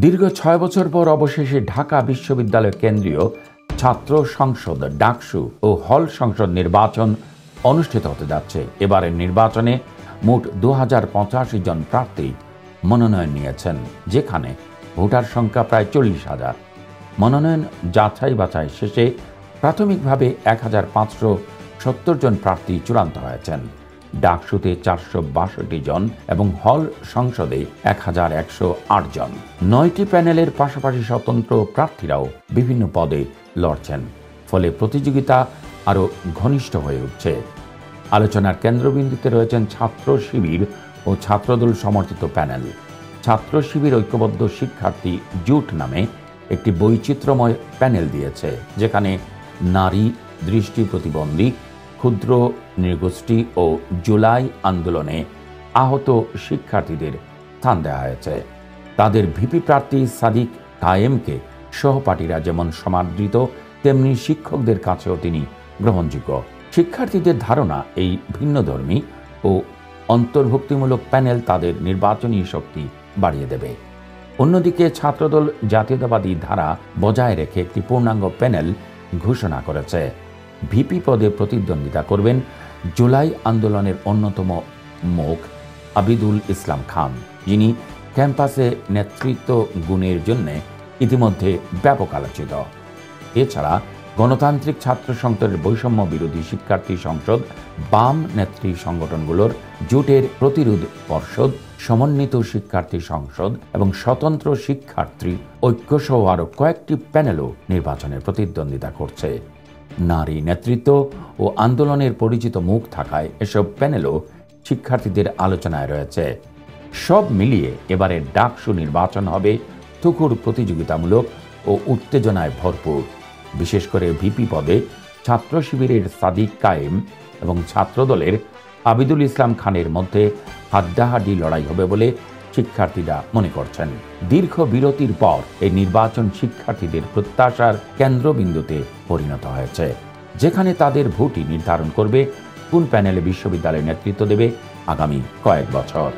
দীর্ঘ ৬ বছর পর অবশেষে ঢাকা বিশ্ববিদ্যালয় কেন্দ্রীয় ছাত্র সংসদ ডাকসু ও হল সংসদ নির্বাচন অনুষ্ঠিত হতে যাচ্ছে। এবারের নির্বাচনে মোট ২০৮৫ জন প্রার্থী মনোনয়ন নিয়েছেন, যেখানে ভোটার সংখ্যা প্রায় ৪০,০০০। মনোনয়ন যাচাই বাছাই শেষে প্রাথমিকভাবে ১,৫৭০ জন প্রার্থী চূড়ান্ত হয়েছেন। ডাকসুতে ৪৬২ জন এবং হল সংসদে ১,১০৮ জন। ৯টি প্যানেলের পাশাপাশি স্বতন্ত্র প্রার্থীরাও বিভিন্ন পদে লড়ছেন, ফলে প্রতিযোগিতা আরও ঘনিষ্ঠ হয়ে উঠছে। আলোচনার কেন্দ্রবিন্দুতে রয়েছেন ছাত্র শিবির ও ছাত্রদল সমর্থিত প্যানেল। ছাত্র শিবির ঐক্যবদ্ধ শিক্ষার্থী জোট নামে একটি বৈচিত্র্যময় প্যানেল দিয়েছে, যেখানে নারী, দৃষ্টি প্রতিবন্ধী, ক্ষুদ্র নৃগোষ্ঠী ও জুলাই আন্দোলনে আহত শিক্ষার্থীদের স্থান দেওয়া হয়েছে। তাদের ভিপি প্রার্থী সাদিক কায়েমকে সহপাঠীরা যেমন সমাদৃত, তেমনি শিক্ষকদের কাছেও তিনি গ্রহণযোগ্য। শিক্ষার্থীদের ধারণা, এই ভিন্নধর্মী ও অন্তর্ভুক্তিমূলক প্যানেল তাদের নির্বাচনী শক্তি বাড়িয়ে দেবে। অন্যদিকে ছাত্রদল জাতীয়তাবাদী ধারা বজায় রেখে একটি পূর্ণাঙ্গ প্যানেল ঘোষণা করেছে। ভিপি পদে প্রতিদ্বন্দ্বিতা করবেন জুলাই আন্দোলনের অন্যতম মুখ আবিদুল ইসলাম খান, যিনি ক্যাম্পাসে নেতৃত্ব গুণের জন্য ইতিমধ্যে ব্যাপক আলোচিত। এছাড়া গণতান্ত্রিক ছাত্র সংসদের বৈষম্য বিরোধী শিক্ষার্থী সংসদ, বাম নেত্রী সংগঠনগুলোর জোটের প্রতিরোধ পর্ষদ, সমন্বিত শিক্ষার্থী সংসদ এবং স্বতন্ত্র শিক্ষার্থী ঐক্যসহ আরও কয়েকটি প্যানেলও নির্বাচনে প্রতিদ্বন্দ্বিতা করছে। নারী নেতৃত্ব ও আন্দোলনের পরিচিত মুখ থাকায় এসব প্যানেলও শিক্ষার্থীদের আলোচনায় রয়েছে। সব মিলিয়ে এবারের ডাকসু নির্বাচন হবে তুখুর প্রতিযোগিতামূলক ও উত্তেজনায় ভরপুর। বিশেষ করে ভিপি পদে ছাত্র শিবিরের সাদিক কায়েম এবং ছাত্রদলের আবিদুল ইসলাম খানের মধ্যে হাড্ডাহাড্ডি লড়াই হবে বলে শিক্ষার্থীরা মনে করছেন। দীর্ঘ বিরতির পর এই নির্বাচন শিক্ষার্থীদের প্রত্যাশার কেন্দ্রবিন্দুতে পরিণত হয়েছে, যেখানে তাদের ভোটই নির্ধারণ করবে কোন প্যানেলে বিশ্ববিদ্যালয়ে নেতৃত্ব দেবে আগামী কয়েক বছর।